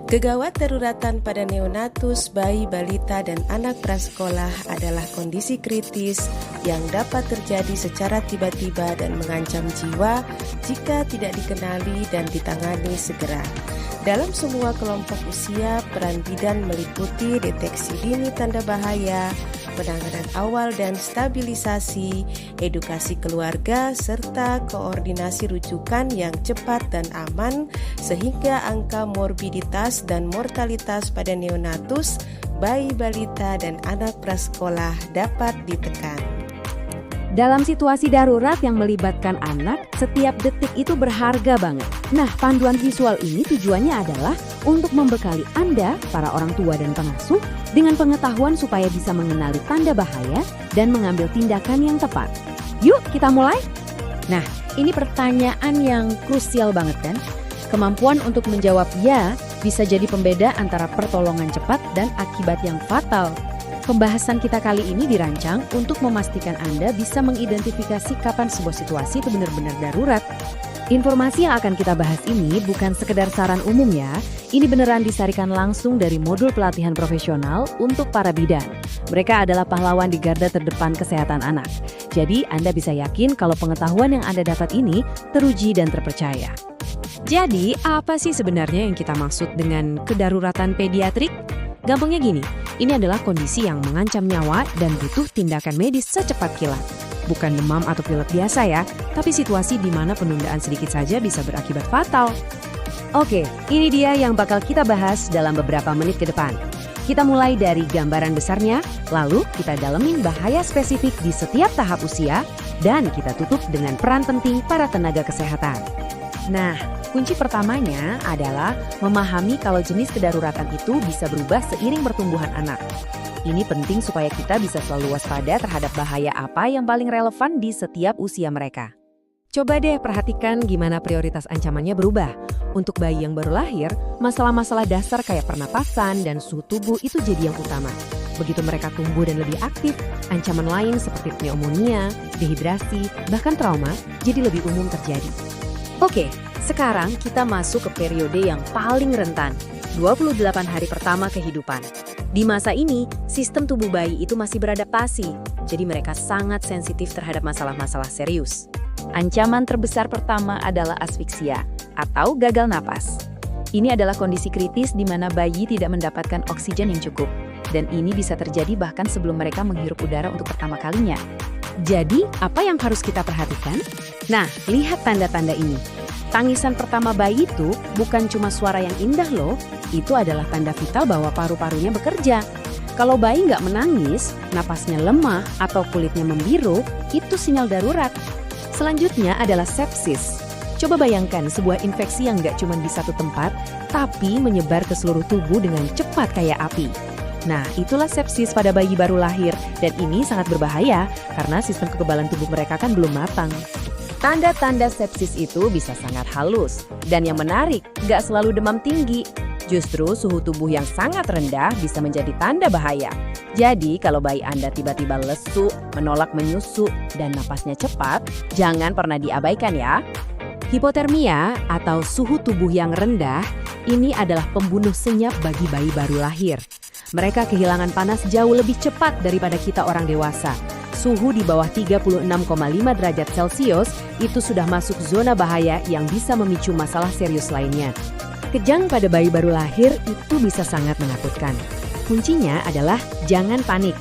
Gawat daruratan pada neonatus, bayi, balita, dan anak prasekolah adalah kondisi kritis yang dapat terjadi secara tiba-tiba dan mengancam jiwa jika tidak dikenali dan ditangani segera. Dalam semua kelompok usia, peran bidan meliputi deteksi dini tanda bahaya, penanganan awal dan stabilisasi, edukasi keluarga, serta koordinasi rujukan yang cepat dan aman sehingga angka morbiditas dan mortalitas pada neonatus, bayi, balita, dan anak prasekolah dapat ditekan. Dalam situasi darurat yang melibatkan anak, setiap detik itu berharga banget. Nah, panduan visual ini tujuannya adalah untuk membekali Anda, para orang tua dan pengasuh, dengan pengetahuan supaya bisa mengenali tanda bahaya dan mengambil tindakan yang tepat. Yuk, kita mulai! Nah, ini pertanyaan yang krusial banget kan? Kemampuan untuk menjawab ya bisa jadi pembeda antara pertolongan cepat dan akibat yang fatal. Pembahasan kita kali ini dirancang untuk memastikan Anda bisa mengidentifikasi kapan sebuah situasi itu benar-benar darurat. Informasi yang akan kita bahas ini bukan sekedar saran umum ya, ini beneran disarikan langsung dari modul pelatihan profesional untuk para bidan. Mereka adalah pahlawan di garda terdepan kesehatan anak. Jadi Anda bisa yakin kalau pengetahuan yang Anda dapat ini teruji dan terpercaya. Jadi apa sih sebenarnya yang kita maksud dengan kedaruratan pediatrik? Gampangnya gini, ini adalah kondisi yang mengancam nyawa dan butuh tindakan medis secepat kilat. Bukan demam atau pilek biasa ya, tapi situasi di mana penundaan sedikit saja bisa berakibat fatal. Oke, ini dia yang bakal kita bahas dalam beberapa menit ke depan. Kita mulai dari gambaran besarnya, lalu kita dalemin bahaya spesifik di setiap tahap usia, dan kita tutup dengan peran penting para tenaga kesehatan. Nah, kunci pertamanya adalah memahami kalau jenis kedaruratan itu bisa berubah seiring pertumbuhan anak. Ini penting supaya kita bisa selalu waspada terhadap bahaya apa yang paling relevan di setiap usia mereka. Coba deh perhatikan gimana prioritas ancamannya berubah. Untuk bayi yang baru lahir, masalah-masalah dasar kayak pernapasan dan suhu tubuh itu jadi yang utama. Begitu mereka tumbuh dan lebih aktif, ancaman lain seperti pneumonia, dehidrasi, bahkan trauma jadi lebih umum terjadi. Oke, sekarang kita masuk ke periode yang paling rentan, 28 hari pertama kehidupan. Di masa ini, sistem tubuh bayi itu masih beradaptasi, jadi mereka sangat sensitif terhadap masalah-masalah serius. Ancaman terbesar pertama adalah asfiksia atau gagal napas. Ini adalah kondisi kritis di mana bayi tidak mendapatkan oksigen yang cukup, dan ini bisa terjadi bahkan sebelum mereka menghirup udara untuk pertama kalinya. Jadi, apa yang harus kita perhatikan? Nah, lihat tanda-tanda ini. Tangisan pertama bayi itu bukan cuma suara yang indah loh, itu adalah tanda vital bahwa paru-parunya bekerja. Kalau bayi nggak menangis, napasnya lemah atau kulitnya membiru, itu sinyal darurat. Selanjutnya adalah sepsis. Coba bayangkan sebuah infeksi yang nggak cuma di satu tempat, tapi menyebar ke seluruh tubuh dengan cepat kayak api. Nah, itulah sepsis pada bayi baru lahir, dan ini sangat berbahaya karena sistem kekebalan tubuh mereka kan belum matang. Tanda-tanda sepsis itu bisa sangat halus, dan yang menarik, nggak selalu demam tinggi. Justru suhu tubuh yang sangat rendah bisa menjadi tanda bahaya. Jadi kalau bayi Anda tiba-tiba lesu, menolak menyusu, dan napasnya cepat, jangan pernah diabaikan ya. Hipotermia atau suhu tubuh yang rendah, ini adalah pembunuh senyap bagi bayi baru lahir. Mereka kehilangan panas jauh lebih cepat daripada kita orang dewasa. Suhu di bawah 36,5 derajat Celcius itu sudah masuk zona bahaya yang bisa memicu masalah serius lainnya. Kejang pada bayi baru lahir itu bisa sangat menakutkan. Kuncinya adalah jangan panik.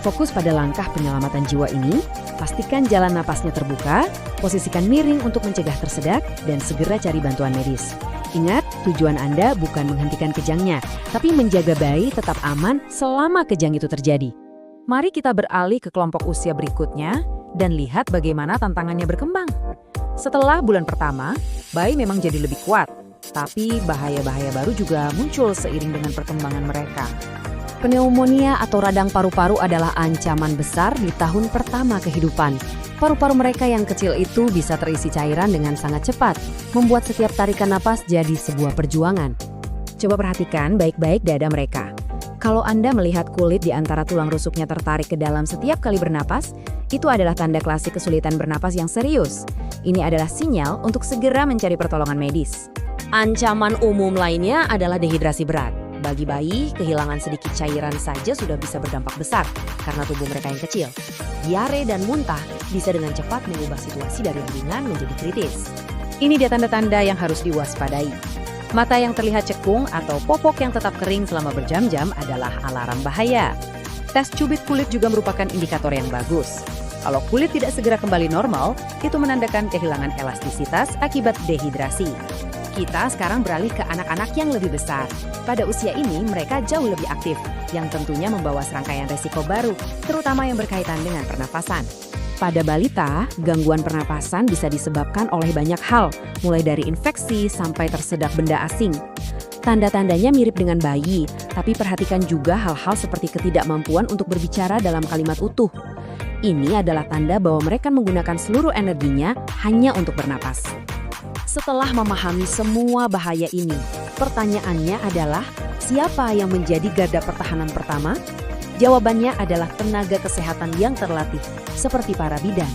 Fokus pada langkah penyelamatan jiwa ini, pastikan jalan napasnya terbuka, posisikan miring untuk mencegah tersedak, dan segera cari bantuan medis. Ingat, tujuan Anda bukan menghentikan kejangnya, tapi menjaga bayi tetap aman selama kejang itu terjadi. Mari kita beralih ke kelompok usia berikutnya dan lihat bagaimana tantangannya berkembang. Setelah bulan pertama, bayi memang jadi lebih kuat, tapi bahaya-bahaya baru juga muncul seiring dengan perkembangan mereka. Pneumonia atau radang paru-paru adalah ancaman besar di tahun pertama kehidupan. Paru-paru mereka yang kecil itu bisa terisi cairan dengan sangat cepat, membuat setiap tarikan napas jadi sebuah perjuangan. Coba perhatikan baik-baik dada mereka. Kalau Anda melihat kulit di antara tulang rusuknya tertarik ke dalam setiap kali bernapas, itu adalah tanda klasik kesulitan bernapas yang serius. Ini adalah sinyal untuk segera mencari pertolongan medis. Ancaman umum lainnya adalah dehidrasi berat. Bagi bayi, kehilangan sedikit cairan saja sudah bisa berdampak besar karena tubuh mereka yang kecil. Diare dan muntah bisa dengan cepat mengubah situasi dari ringan menjadi kritis. Ini dia tanda-tanda yang harus diwaspadai. Mata yang terlihat cekung atau popok yang tetap kering selama berjam-jam adalah alarm bahaya. Tes cubit kulit juga merupakan indikator yang bagus. Kalau kulit tidak segera kembali normal, itu menandakan kehilangan elastisitas akibat dehidrasi. Kita sekarang beralih ke anak-anak yang lebih besar. Pada usia ini, mereka jauh lebih aktif, yang tentunya membawa serangkaian resiko baru, terutama yang berkaitan dengan pernafasan. Pada balita, gangguan pernapasan bisa disebabkan oleh banyak hal, mulai dari infeksi sampai tersedak benda asing. Tanda-tandanya mirip dengan bayi, tapi perhatikan juga hal-hal seperti ketidakmampuan untuk berbicara dalam kalimat utuh. Ini adalah tanda bahwa mereka menggunakan seluruh energinya hanya untuk bernapas. Setelah memahami semua bahaya ini, pertanyaannya adalah, siapa yang menjadi garda pertahanan pertama? Jawabannya adalah tenaga kesehatan yang terlatih, seperti para bidan.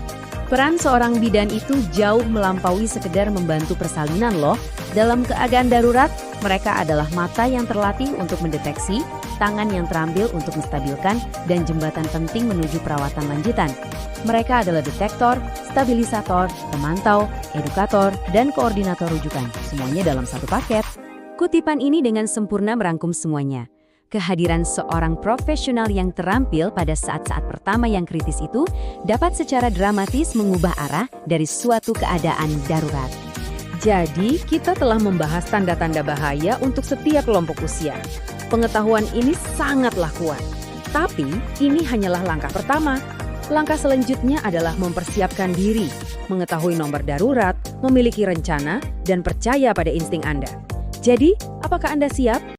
Peran seorang bidan itu jauh melampaui sekedar membantu persalinan loh. Dalam keadaan darurat, mereka adalah mata yang terlatih untuk mendeteksi, tangan yang terambil untuk menstabilkan, dan jembatan penting menuju perawatan lanjutan. Mereka adalah detektor, stabilisator, pemantau, edukator, dan koordinator rujukan, semuanya dalam satu paket. Kutipan ini dengan sempurna merangkum semuanya. Kehadiran seorang profesional yang terampil pada saat-saat pertama yang kritis itu dapat secara dramatis mengubah arah dari suatu keadaan darurat. Jadi, kita telah membahas tanda-tanda bahaya untuk setiap kelompok usia. Pengetahuan ini sangatlah kuat. Tapi, ini hanyalah langkah pertama. Langkah selanjutnya adalah mempersiapkan diri, mengetahui nomor darurat, memiliki rencana, dan percaya pada insting Anda. Jadi, apakah Anda siap?